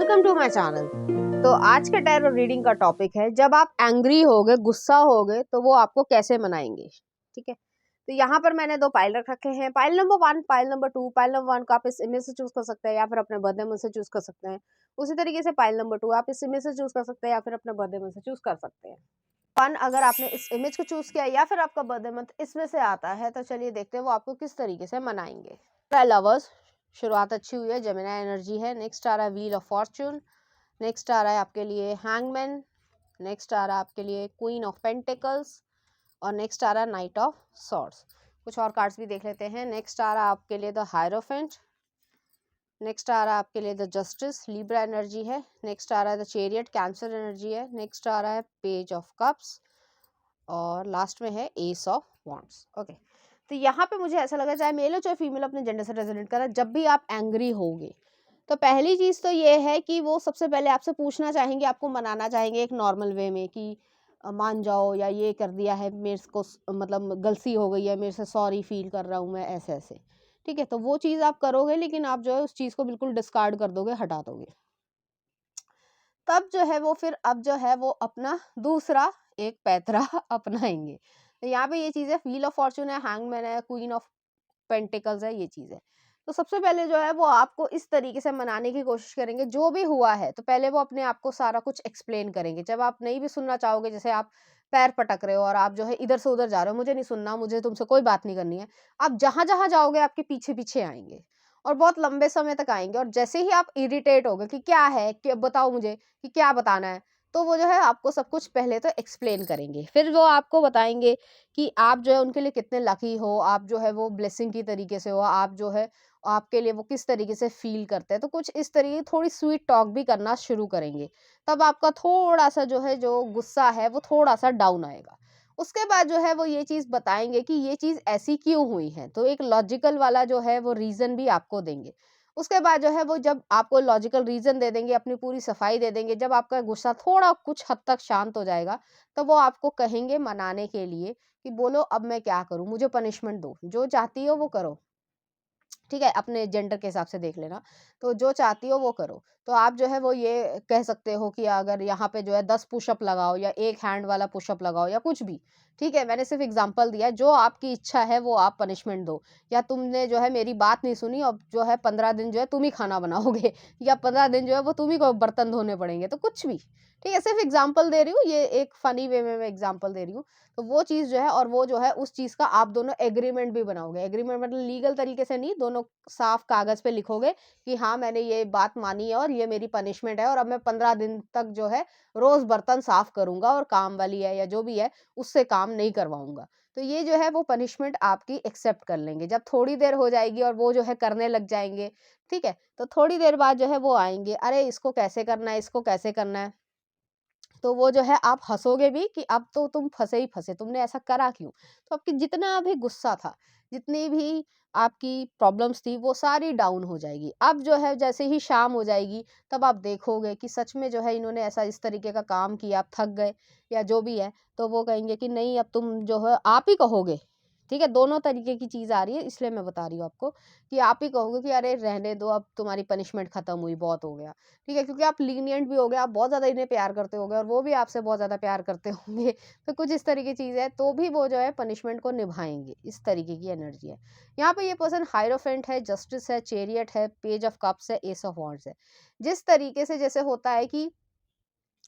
Welcome to my channel. तो आज के टैरो रीडिंग का टॉपिक है, जब आप एंग्री होगे, गुस्सा होगे तो वो आपको कैसे मनाएंगे। ठीक है, तो यहाँ पर मैंने दो पाइल रख रखे हैं, pile number 1, pile number 2। Pile number 1 को आप इस इमेज से चूज कर सकते हैं या फिर अपने बर्थडे मंथ से चूज कर सकते हैं। उसी तरीके से पाइल नंबर 2 आप इस इमेज से चूज कर सकते हैं या फिर अपने बर्थडे मंथ से चूज कर सकते हैं। 1 अगर आपने इस इमेज को चूज किया या फिर आपका बर्थडे मंथ इसमें से आता है, तो चलिए देखते हैं वो आपको किस तरीके से मनाएंगे। लवर्स, शुरुआत अच्छी हुई है, जेमिनी एनर्जी है। नेक्स्ट आ रहा है व्हील ऑफ फॉर्च्यून। नेक्स्ट आ रहा है आपके लिए हैंगमैन। नेक्स्ट आ रहा है आपके लिए क्वीन ऑफ पेंटिकल्स। और नेक्स्ट आ रहा है नाइट ऑफ सॉर्ड्स। कुछ और कार्ड्स भी देख लेते हैं। नेक्स्ट आ रहा है आपके लिए द हायरोफेंट। नेक्स्ट आ रहा है आपके लिए द जस्टिस, लिब्रा एनर्जी है। नेक्स्ट आ रहा है द चैरियट, कैंसर एनर्जी है। नेक्स्ट आ रहा है पेज ऑफ कप्स और लास्ट में है एस ऑफ वॉन्ड्स। ओके, तो यहाँ पे मुझे ऐसा लगा, चाहे मेल हो चाहे फीमेल, अपने जेंडर से रेजोनेट करा, जब भी आप एंग्री होगे तो पहली चीज तो ये है कि वो सबसे पहले आपसे पूछना चाहेंगे, आपको मनाना चाहेंगे एक नॉर्मल वे में कि मान जाओ, या ये कर दिया है मेरे को, मतलब गलती हो गई है मेरे से, सॉरी फील कर रहा हूँ मैं, ऐसे ऐसे। ठीक है, तो वो चीज़ आप करोगे, लेकिन आप जो है उस चीज़ को बिल्कुल डिस्कार्ड कर दोगे, हटा दोगे। तब जो है वो फिर अब जो है वो अपना दूसरा एक पैतरा अपनाएंगे। तो यहाँ पे ये चीज़ है, व्हील ऑफ फॉर्चून है, हैंगमैन है, क्वीन ऑफ पेंटिकल्स है, ये चीज़ है। तो सबसे पहले जो है वो आपको इस तरीके से मनाने की कोशिश करेंगे, जो भी हुआ है तो पहले वो अपने आप को सारा कुछ एक्सप्लेन करेंगे। जब आप नहीं भी सुनना चाहोगे, जैसे आप पैर पटक रहे हो और आप जो है इधर से उधर जा रहे हो, मुझे नहीं सुनना, मुझे तुमसे कोई बात नहीं करनी है, आप जहां जहां जाओगे आपके पीछे पीछे आएंगे और बहुत लंबे समय तक आएंगे। और जैसे ही आप इरिटेट होगे कि क्या है, कि बताओ मुझे कि क्या बताना है, तो वो जो है आपको सब कुछ पहले तो एक्सप्लेन करेंगे। फिर वो आपको बताएंगे कि आप जो है उनके लिए कितने लकी हो, आप जो है वो ब्लेसिंग की तरीके से हो, आप जो है आपके लिए वो किस तरीके से फील करते हैं। तो कुछ इस तरीके थोड़ी स्वीट टॉक भी करना शुरू करेंगे। तब आपका थोड़ा सा जो है जो गुस्सा है वो थोड़ा सा डाउन आएगा। उसके बाद जो है वो ये चीज़ बताएंगे कि ये चीज़ ऐसी क्यों हुई है, तो एक लॉजिकल वाला जो है वो रीज़न भी आपको देंगे। उसके बाद जो है वो जब आपको लॉजिकल रीज़न दे देंगे, अपनी पूरी सफाई दे देंगे, जब आपका गुस्सा थोड़ा कुछ हद तक शांत हो जाएगा, तो वो आपको कहेंगे मनाने के लिए कि बोलो अब मैं क्या करूँ, मुझे पनिशमेंट दो, जो चाहती हो वो करो। ठीक है, अपने जेंडर के हिसाब से देख लेना। तो जो चाहती हो वो करो। तो आप जो है वो ये कह सकते हो कि अगर यहाँ पे जो है 10 पुशअप लगाओ या एक हैंड वाला पुशअप लगाओ या कुछ भी। ठीक है, मैंने सिर्फ़ एग्ज़ाम्पल दिया है, जो आपकी इच्छा है वो आप पनिशमेंट दो। या तुमने जो है मेरी बात नहीं सुनी, अब जो है 15 दिन जो है तुम ही खाना बनाओगे या 15 दिन जो है वो तुम ही को बर्तन धोने पड़ेंगे, तो कुछ भी। ठीक है, सिर्फ़ एग्ज़ाम्पल दे रही हूँ, ये एक फ़नी वे में मैं एग्ज़ाम्पल दे रही हूँ। तो वो चीज़ जो है, और वो जो है उस चीज़ का आप दोनों एग्रीमेंट भी बनाओगे। एग्रीमेंट मतलब लीगल तरीके से नहीं, दोनों साफ कागज़ पे लिखोगे कि हाँ, मैंने ये बात मानी है और ये मेरी पनिशमेंट है और अब मैं 15 दिन तक जो है रोज़ बर्तन साफ करूँगा और काम वाली है या जो भी है उससे काम नहीं करवाऊँगा। तो ये जो है वो पनिशमेंट आपकी एक्सेप्ट कर लेंगे। जब थोड़ी देर हो जाएगी और वो जो है करने लग जाएँगे, ठीक है? तो थोड़ी देर बाद जो है वो आएँगे, अरे इसको कैसे करना है, इसको कैसे करना है? तो वो जो है आप हँसोगे भी कि अब तो तुम फँसे ही फँसे, तुमने ऐसा करा क्यों? तो आपकी जितना भी गुस्सा था, जितनी भी आपकी प्रॉब्लम्स थी, वो सारी डाउन हो जाएगी। अब जो है जैसे ही शाम हो जाएगी, तब आप देखोगे कि सच में जो है इन्होंने ऐसा इस तरीके का काम किया, आप थक गए या जो भी है, तो वो कहेंगे कि नहीं, अब तुम जो है आप ही कहोगे। ठीक है? दोनों तरीके की चीज़ आ रही है, इसलिए मैं बता रही हूँ आपको कि आप ही कहोगे कि अरे रहने दो, अब तुम्हारी पनिशमेंट खत्म हुई, बहुत हो गया। ठीक है? क्योंकि आप लीनिएंट भी हो गए, आप बहुत ज़्यादा इन्हें प्यार करते होगे और वो भी आपसे बहुत ज़्यादा प्यार करते होंगे। तो कुछ इस तरह की चीज़ है, तो भी वो जो है पनिशमेंट को निभाएँगे, इस तरीके की एनर्जी है। यहाँ पे ये पर्सन हायरोफेंट है, जस्टिस है, चैरियट है, पेज ऑफ कप्स है, एस ऑफ वॉन्ड्स है। जिस तरीके से जैसे होता है कि,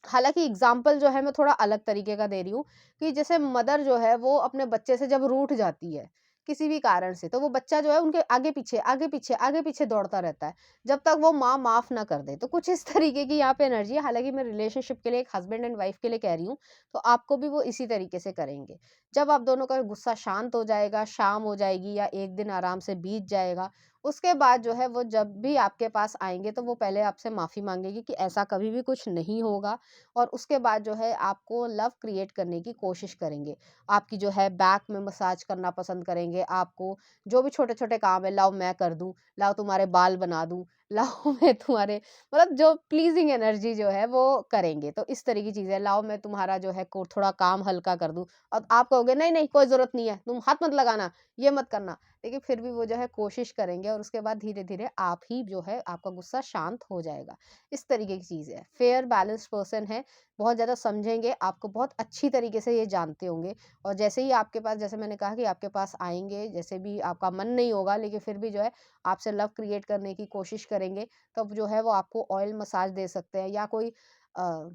हालाँकि एग्ज़ाम्पल जो है मैं थोड़ा अलग तरीके का दे रही हूँ कि जैसे मदर जो है वो अपने बच्चे से जब रूठ जाती है, किसी भी कारण से, तो वो बच्चा जो है उनके आगे-पीछे, आगे-पीछे, आगे-पीछे दौड़ता रहता है, जब तक वो माँ माफ़ ना कर दे। तो कुछ इस तरीके की यहाँ पे एनर्जी है, हालाँकि मैं रिलेशनशिप के लिए, एक हस्बैंड एंड वाइफ के लिए कह रही हूँ, तो आपको भी वो इसी तरीके से करेंगे। जब आप दोनों का गुस्सा शांत हो जाएगा, शाम हो जाएगी या 1 दिन आराम से बीत जाएगा, उसके बाद जो है वो जब भी आपके पास आएँगे, तो वो पहले आपसे माफ़ी माँगेगी कि ऐसा कभी भी कुछ नहीं होगा। और उसके बाद जो है आपको लव क्रिएट करने की कोशिश करेंगे। आपकी जो है बैक में मसाज करना पसंद करेंगे, आपको जो भी छोटे-छोटे काम है, लाओ मैं कर दूँ, लाओ तुम्हारे बाल बना दूँ, लाओ मैं तुम्हारे मतलब जो प्लीजिंग एनर्जी जो है वो करेंगे। तो इस तरह की चीज़ है, लाओ मैं तुम्हारा जो है को थोड़ा काम हल्का कर दूँ। अब आप कहोगे नहीं, नहीं कोई ज़रूरत नहीं है, तुम हाथ मत लगाना, ये मत करना। लेकिन फिर भी वो जो है कोशिश करेंगे और उसके बाद धीरे-धीरे आप ही जो है आपका गुस्सा शांत हो जाएगा। इस तरीके की चीज़ है। फेयर बैलेंस्ड पर्सन है, बहुत ज़्यादा समझेंगे, आपको बहुत अच्छी तरीके से ये जानते होंगे और जैसे ही आपके पास, जैसे मैंने कहा कि आपके पास आएँगे, जैसे भी आपका मन नहीं होगा लेकिन फिर भी जो है आपसे लव क्रिएट करने की कोशिश करेंगे, तब जो है वो आपको ऑयल मसाज दे सकते हैं या कोई अ,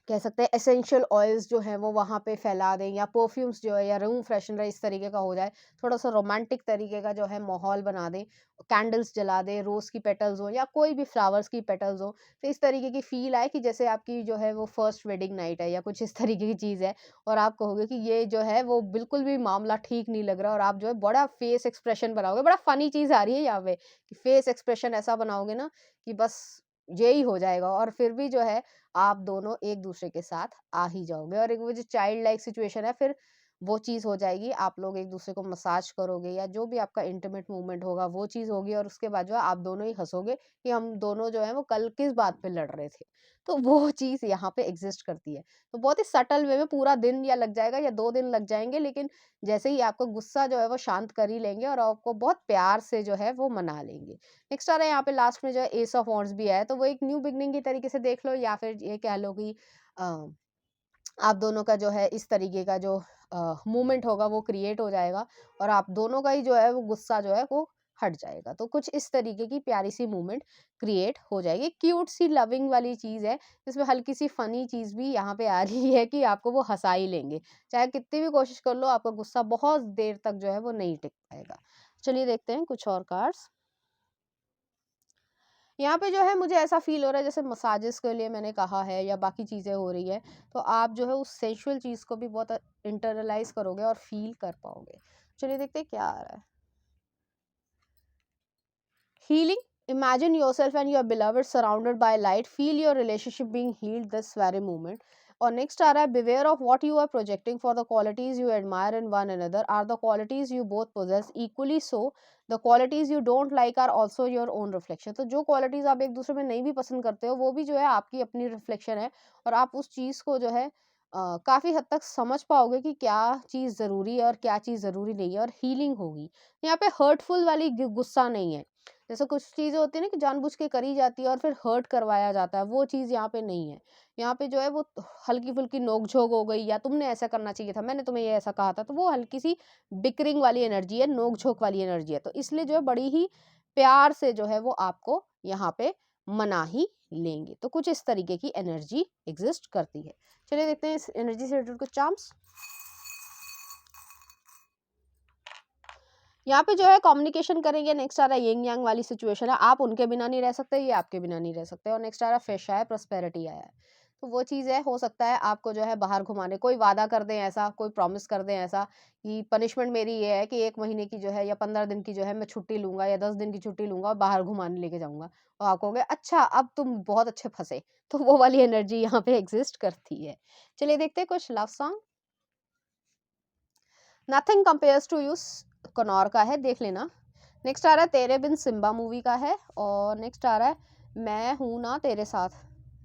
कह सकते हैं एसेंशियल ऑयल्स जो हैं वो वहाँ पे फैला दें या परफ्यूम्स जो है या रूम फ्रेशनर इस तरीके का हो जाए, थोड़ा-सा रोमांटिक तरीके का जो है माहौल बना दें, कैंडल्स जला दें, रोज़ की पेटल्स हों या कोई भी फ्लावर्स की पेटल्स हों, तो इस तरीके की फ़ील आए कि जैसे आपकी जो है वो फर्स्ट वेडिंग नाइट है या कुछ इस तरीके की चीज़ है और आप कहोगे कि ये जो है वो बिल्कुल भी मामला ठीक नहीं लग रहा और आप जो है बड़ा फेस एक्सप्रेशन बनाओगे, बड़ा फ़नी चीज़ आ रही है यहाँ पे कि फेस एक्सप्रेशन ऐसा बनाओगे ना कि बस यही हो जाएगा और फिर भी जो है आप दोनों एक-दूसरे के साथ आ ही जाओगे और एक वो जो चाइल्ड लाइक सिचुएशन है फिर वो चीज़ हो जाएगी, आप लोग एक-दूसरे को मसाज करोगे या जो भी आपका इंटीमेट मूवमेंट होगा वो चीज़ होगी और उसके बाद जो है आप दोनों ही हँसोगे कि हम दोनों जो है वो कल किस बात पे लड़ रहे थे। तो वो चीज़ यहाँ पे एग्ज़िस्ट करती है। तो बहुत ही सटल वे में पूरा दिन या लग जाएगा या 2 दिन लग जाएँगे लेकिन जैसे ही आपका गुस्सा जो है वो शांत कर ही लेंगे और आपको बहुत प्यार से जो है वो मना लेंगे। नेक्स्ट आ रहा है यहाँ पे लास्ट में जो है एस ऑफ वॉन्ड्स भी है, तो वो एक न्यू बिगिनिंग की तरीके से देख लो या फिर ये कह लो कि अ, आप दोनों का जो है इस तरीके का जो मूवमेंट होगा वो क्रिएट हो जाएगा और आप दोनों का ही जो है वो गुस्सा जो है वो हट जाएगा। तो कुछ इस तरीके की प्यारी सी मूवमेंट क्रिएट हो जाएगी। क्यूट सी लविंग वाली चीज़ है, जिसमें हल्की सी फ़नी चीज़ भी यहाँ पे आ रही है कि आपको वो हँसा ही लेंगे। चाहे कितनी भी कोशिश कर लो, आपका गुस्सा बहुत देर तक जो है वो नहीं टिक पाएगा। चलिए देखते हैं कुछ और कार्ड्स। यहाँ पे जो है मुझे ऐसा फ़ील हो रहा है जैसे मसाजेस के लिए मैंने कहा है या बाकी चीज़ें हो रही हैं, तो आप जो है उस सेंसुअल चीज़ को भी बहुत इंटरनलाइज़ करोगे और फ़ील कर पाओगे। चलिए देखते हैं क्या आ रहा है। Healing, imagine yourself and your beloved surrounded by light, feel your relationship being healed this very moment. और नेक्स्ट आ रहा है beware of what you are projecting, for the qualities you admire in one another are the qualities you both possess equally, so the qualities you don't like are also your own reflection. तो जो qualities आप एक दूसरे में नहीं भी पसंद करते हो वो भी जो है आपकी अपनी रिफ्लेक्शन है और आप उस चीज़ को जो है काफ़ी हद तक समझ पाओगे कि क्या चीज़ ज़रूरी है और क्या चीज़ ज़रूरी नहीं है और हीलिंग होगी। यहाँ पे हर्टफुल वाली गुस्सा नहीं है, जैसे कुछ चीज़ें होती है ना कि जानबूझ के करी जाती है और फिर हर्ट करवाया जाता है, वो चीज़ यहाँ पे नहीं है। यहाँ पे जो है वो हल्की-फुल्की नोक-झोंक हो गई या तुमने ऐसा करना चाहिए था, मैंने तुम्हें ये ऐसा कहा था, तो वो हल्की-सी बिकरिंग वाली एनर्जी है, नोक-झोंक वाली एनर्जी है। तो इसलिए जो है बड़ी ही प्यार से जो है वो आपको यहाँ पे मना ही लेंगे। तो कुछ इस तरीके की एनर्जी एग्ज़िस्ट करती है। चलिए देखते हैं इस एनर्जी से रिलेटेड कुछ चार्म्स। यहाँ पे जो है कम्युनिकेशन करेंगे, नेक्स्ट आ रहा है यिंग यांग वाली सिचुएशन है, आप उनके बिना नहीं रह सकते, ये आपके बिना नहीं रह सकते और नेक्स्ट आ रहा है फिश है, प्रॉस्पेरिटी आया है। तो वो चीज़ है, हो सकता है आपको जो है बाहर घुमाने कोई वादा कर दें ऐसा, कोई प्रॉमिस कर दें ऐसा कि पनिशमेंट मेरी ये है कि 1 महीने की जो है या 15 दिन की जो है मैं छुट्टी लूँगा या 10 दिन की छुट्टी लूँगा और बाहर घुमाने लेके जाऊँगा। और आप कहोगे अच्छा अब तुम बहुत अच्छे फँसे। तो वो वाली एनर्जी यहाँ पे एग्ज़िस्ट करती है। चलिए देखते हैं कुछ love song. Nothing compares to you कनौर का है, देख लेना। नेक्स्ट आ रहा है तेरे बिन सिम्बा मूवी का है और नेक्स्ट आ रहा है मैं हूं ना तेरे साथ,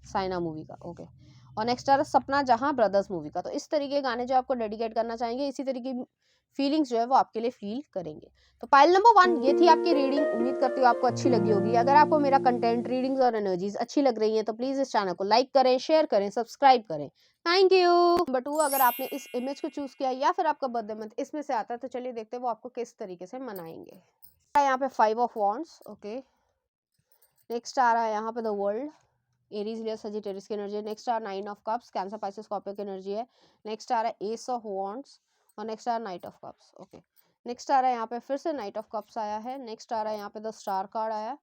साइना मूवी का। ओके। और नेक्स्ट आ रहा है सपना जहां ब्रदर्स मूवी का। तो इस तरीके के गाने जो आपको डेडिकेट करना चाहेंगे, इसी तरीके की फीलिंग्स जो है वो आपके लिए फील करेंगे। तो पाइल नंबर 1 ये थी आपकी रीडिंग, उम्मीद करती हूँ आपको अच्छी लगी होगी। अगर आपको मेरा कंटेंट, रीडिंग्स और एनर्जीज अच्छी लग रही हैं तो प्लीज़ इस चैनल को लाइक करें, शेयर करें, सब्सक्राइब करें। Thank you. नंबर 2, अगर आपने इस इमेज को चूज किया या फिर आपका बर्थडे मंथ इसमें से आता है तो चलिए देखते हैं वो आपको किस तरीके से मनाएंगे। यहाँ पे 5 ऑफ वॉन्ड्स। ओके। नेक्स्ट आ रहा है यहाँ पे the world, Aries Leo Sagittarius की एनर्जी है। नेक्स्ट आ 9 of cups, Cancer Pisces Scorpio की एनर्जी है। नेक्स्ट आ रहा है एस ऑफ वॉन्ड्स और नेक्स्ट आ रहा है knight of cups. Okay. Next आ रहा है यहाँ पे फिर से नाइट ऑफ कप्स आया है। नेक्स्ट आ रहा है यहाँ पे द स्टार कार्ड आया,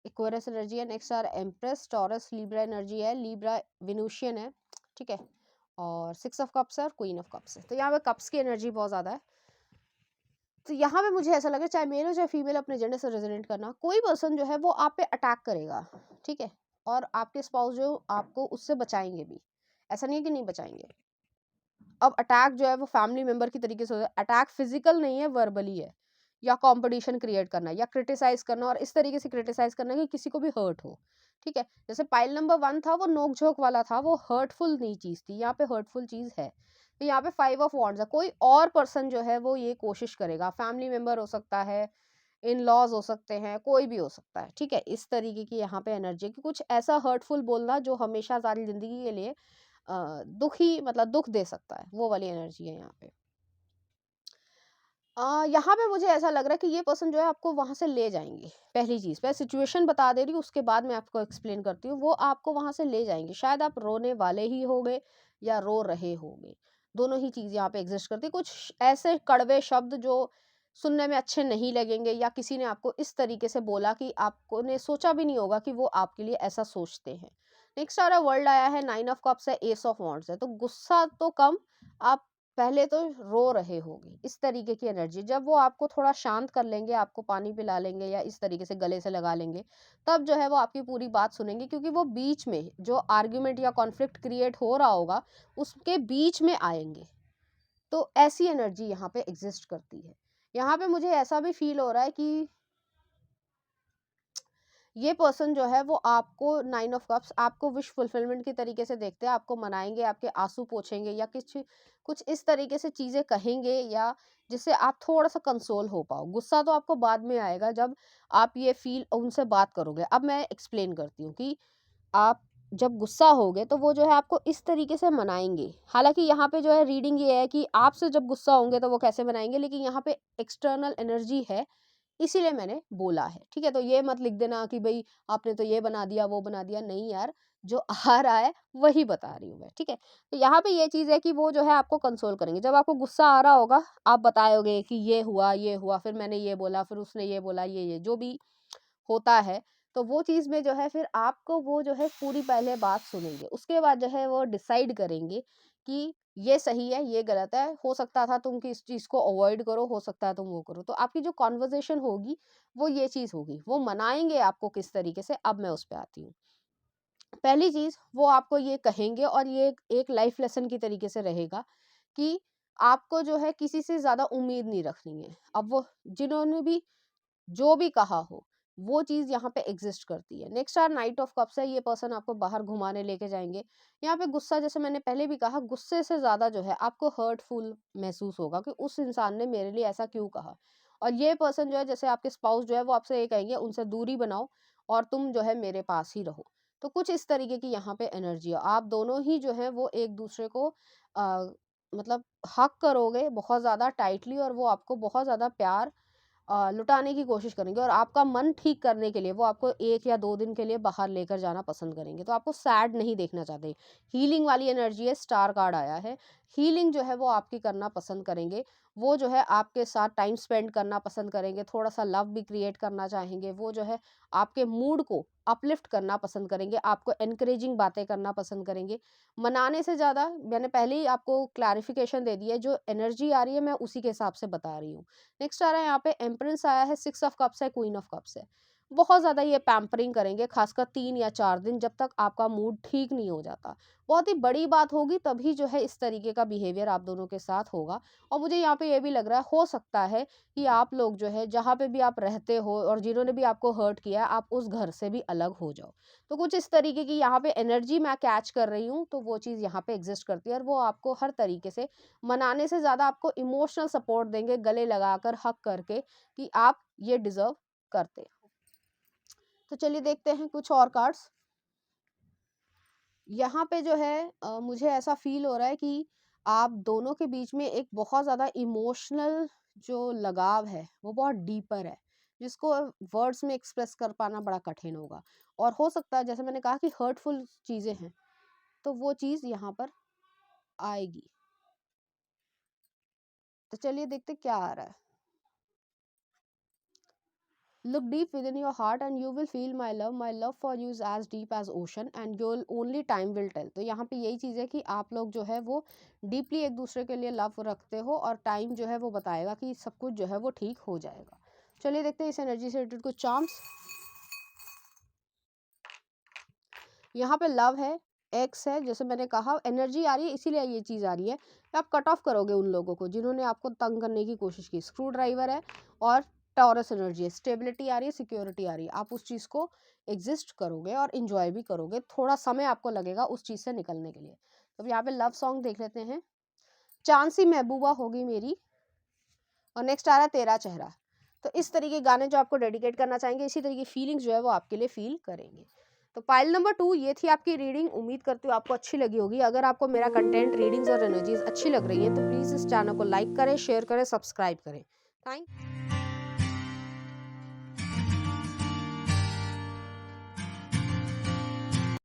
इक्वेरियस एनर्जी है। नेक्स्ट आ रहा है एम्प्रेस, टॉरस, लीब्रा एनर्जी है, लीब्रा विनुशियन है, ठीक है। और 6 ऑफ कप्स है और क्वीन ऑफ कप्स है। तो यहाँ पे कप्स की एनर्जी बहुत ज़्यादा है। तो यहाँ पे मुझे ऐसा लगा चाहे मेल हो चाहे फीमेल अपने जेंडर से रेजोनेट करना, कोई पर्सन जो है वो आप पे अटैक करेगा, ठीक है। और आपके स्पाउस जो आपको उससे बचाएंगे भी, ऐसा नहीं है कि नहीं बचाएंगे। अब अटैक जो है वो फैमिली मेंबर की तरीके से होता है, अटैक फिजिकल नहीं है, वर्बली है। या कंपटीशन क्रिएट करना या क्रिटिसाइज करना, और इस तरीके से क्रिटिसाइज करना कि किसी को भी हर्ट हो, ठीक है। जैसे पाइल नंबर 1 था वो नोक झोंक वाला था, वो हर्टफुल नहीं चीज थी, यहाँ पे हर्टफुल चीज है। तो यहाँ पे 5 ऑफ वॉन्ड्स है, कोई और पर्सन जो है वो ये कोशिश करेगा, फैमिली मेंबर हो सकता है, इन लॉज हो सकते हैं, कोई भी हो सकता है, ठीक है। इस तरीके की यहाँ पे एनर्जी कि कुछ ऐसा हर्टफुल बोलना जो हमेशा सारी जिंदगी के लिए दुखी, मतलब दुख दे सकता है, वो वाली एनर्जी है यहाँ पे। यहाँ पे मुझे ऐसा लग रहा है कि ये पर्सन जो है आपको वहां से ले जाएंगे। पहली चीज मैं सिचुएशन बता दे रही हूँ, उसके बाद मैं आपको एक्सप्लेन करती हूँ। वो आपको वहां से ले जाएंगे, शायद आप रोने वाले ही होगे या रो रहे होगे, दोनों ही चीज यहाँ पे एग्जिस्ट करती है। कुछ ऐसे कड़वे शब्द जो सुनने में अच्छे नहीं लगेंगे, या किसी ने आपको इस तरीके से बोला कि आपको ने सोचा भी नहीं होगा कि वो आपके लिए ऐसा सोचते हैं। नेक्स्ट आ रहा वर्ल्ड आया है, 9 ऑफ कप्स है, एस ऑफ वॉन्ड्स है। तो गुस्सा तो कम, आप पहले तो रो रहे होगे, इस तरीके की एनर्जी। जब वो आपको थोड़ा शांत कर लेंगे, आपको पानी पिला लेंगे या इस तरीके से गले से लगा लेंगे, तब जो है वो आपकी पूरी बात सुनेंगे, क्योंकि वो बीच में जो आर्ग्यूमेंट या कॉन्फ्लिक्ट क्रिएट हो रहा होगा उसके बीच में आएंगे। तो ऐसी एनर्जी यहाँ पे एग्जिस्ट करती है। यहाँ पे मुझे ऐसा भी फील हो रहा है कि ये पर्सन जो है वो आपको 9 ऑफ कप्स आपको विश फुलफिलमेंट की तरीके से देखते हैं, आपको मनाएंगे, आपके आंसू पोछेंगे, या कुछ कुछ इस तरीके से चीजें कहेंगे या जिससे आप थोड़ा सा कंसोल हो पाओ। गुस्सा तो आपको बाद में आएगा जब आप ये फील उनसे बात करोगे। अब मैं एक्सप्लेन करती हूँ कि आप जब गुस्सा होगे तो वो जो है आपको इस तरीके से मनाएंगे। हालांकि यहाँ पे जो है रीडिंग ये है कि आपसे जब गुस्सा होंगे तो वो कैसे मनाएंगे, लेकिन यहाँ पे एक्सटर्नल एनर्जी है, इसीलिए मैंने बोला है, ठीक है। तो ये मत लिख देना कि भाई आपने तो ये बना दिया वो बना दिया, नहीं यार, जो आ रहा है वही बता रही हूँ मैं, ठीक है। तो यहाँ पे ये चीज है कि वो जो है आपको कंसोल करेंगे। जब आपको गुस्सा आ रहा होगा आप बताओगे कि ये हुआ, फिर मैंने ये बोला, फिर उसने ये बोला, ये जो भी होता है, तो वो चीज में जो है फिर आपको वो जो है पूरी पहले बात सुनेंगे, उसके बाद जो है वो डिसाइड करेंगे कि ये सही है ये गलत है, हो सकता था तुम कि इस चीज को अवॉइड करो, हो सकता है तुम वो करो। तो आपकी जो कॉन्वर्जेशन होगी वो ये चीज होगी, वो मनाएंगे आपको किस तरीके से। अब मैं उस पर आती हूँ। पहली चीज वो आपको ये कहेंगे, और ये एक लाइफ लेसन की तरीके से रहेगा कि आपको जो है किसी से ज्यादा उम्मीद नहीं रखनी है। अब वो जिन्होंने भी जो भी कहा हो, वो चीज यहाँ पे एग्जिस्ट करती है। Next are knight of cups है, ये पर्सन आपको बाहर घुमाने लेके जाएंगे। यहाँ पे गुस्सा, जैसे मैंने पहले भी कहा, गुस्से से ज्यादा जो है आपको हर्टफुल महसूस होगा कि उस इंसान ने मेरे लिए ऐसा क्यों कहा। और ये पर्सन जो है, जैसे आपके स्पाउस जो है, वो आपसे ये कहेंगे उनसे दूरी बनाओ और तुम जो है मेरे पास ही रहो। तो कुछ इस तरीके की यहाँ पे एनर्जी है। आप दोनों ही जो है वो एक दूसरे को आ, मतलब हक करोगे बहुत ज्यादा टाइटली, और वो आपको बहुत ज्यादा प्यार लुटाने की कोशिश करेंगे, और आपका मन ठीक करने के लिए वो आपको 1 या 2 दिन के लिए बाहर लेकर जाना पसंद करेंगे। तो आपको सैड नहीं देखना चाहते। हीलिंग वाली एनर्जी है, स्टार कार्ड आया है। हीलिंग जो है वो आपकी करना पसंद करेंगे। वो जो है आपके साथ टाइम स्पेंड करना पसंद करेंगे, थोड़ा सा लव भी क्रिएट करना चाहेंगे। वो जो है आपके मूड को अपलिफ्ट करना पसंद करेंगे, आपको एनकरेजिंग बातें करना पसंद करेंगे। मनाने से ज़्यादा, मैंने पहले ही आपको क्लैरिफिकेशन दे दी है, जो एनर्जी आ रही है मैं उसी के हिसाब से बता रही हूँ। नेक्स्ट आ रहा है यहाँ पे एम्प्रेस आया है, 6 ऑफ कप्स है, क्वीन ऑफ कप्स है। बहुत ज़्यादा ये पैम्परिंग करेंगे, खासकर 3 या 4 दिन, जब तक आपका मूड ठीक नहीं हो जाता। बहुत ही बड़ी बात होगी तभी जो है इस तरीके का बिहेवियर आप दोनों के साथ होगा। और मुझे यहाँ पे ये भी लग रहा है, हो सकता है कि आप लोग जो है जहाँ पे भी आप रहते हो और जिन्होंने भी आपको हर्ट किया है, आप उस घर से भी अलग हो जाओ। तो कुछ इस तरीके की यहाँ पे एनर्जी मैं कैच कर रही हूँ। तो वो चीज़ यहाँ पे एग्जिस्ट करती है, और वो आपको हर तरीके से मनाने से ज़्यादा आपको इमोशनल सपोर्ट देंगे, गले लगाकर हक करके कि आप ये डिजर्व करते हो। तो चलिए देखते हैं कुछ और कार्ड्स। यहाँ पे जो है मुझे ऐसा फील हो रहा है कि आप दोनों के बीच में एक बहुत ज़्यादा इमोशनल जो लगाव है वो बहुत डीपर है, जिसको वर्ड्स में एक्सप्रेस कर पाना बड़ा कठिन होगा। और हो सकता है, जैसे मैंने कहा, कि हर्टफुल चीज़ें हैं, तो वो चीज़ यहाँ पर आएगी। तो चलिए देखते क्या आ रहा है। Look deep within your heart and you will feel my love. My love for you is as deep as ocean and you'll only time will tell. तो यहाँ पे यही चीज़ है कि आप लोग जो है वो डीपली एक दूसरे के लिए लव रखते हो, और टाइम जो है वो बताएगा कि सब कुछ जो है वो ठीक हो जाएगा। चलिए देखते हैं इस एनर्जी से रिलेटेड कुछ चार्म्स। यहाँ पे लव है, एक्स है, जैसे मैंने कहा एनर्जी आ रही है इसीलिए ये चीज़ आ रही है। आप कट ऑफ करोगे उन लोगों को जिन्होंने आपको तंग करने की कोशिश की। स्क्रू ड्राइवर है और टॉरस एनर्जी है, स्टेबिलिटी आ रही है, सिक्योरिटी आ रही है, आप उस चीज़ को एग्जिस्ट करोगे और इन्जॉय भी करोगे। थोड़ा समय आपको लगेगा उस चीज़ से निकलने के लिए। तो यहाँ पे लव सॉन्ग देख लेते हैं, चांद सी महबूबा होगी मेरी, और नेक्स्ट आ रहा है तेरा चेहरा। तो इस तरीके गाने जो आपको डेडिकेट करना चाहेंगे, इसी तरीके की फीलिंग्स जो है वो आपके लिए फील करेंगे। तो पाइल नंबर 2 ये थी आपकी रीडिंग। उम्मीद करती हूँ आपको अच्छी लगी होगी। अगर आपको मेरा कंटेंट, रीडिंग्स और एनर्जीज अच्छी लग रही है तो प्लीज़ इस चैनल को लाइक करें, शेयर करें, सब्सक्राइब करें। थैंक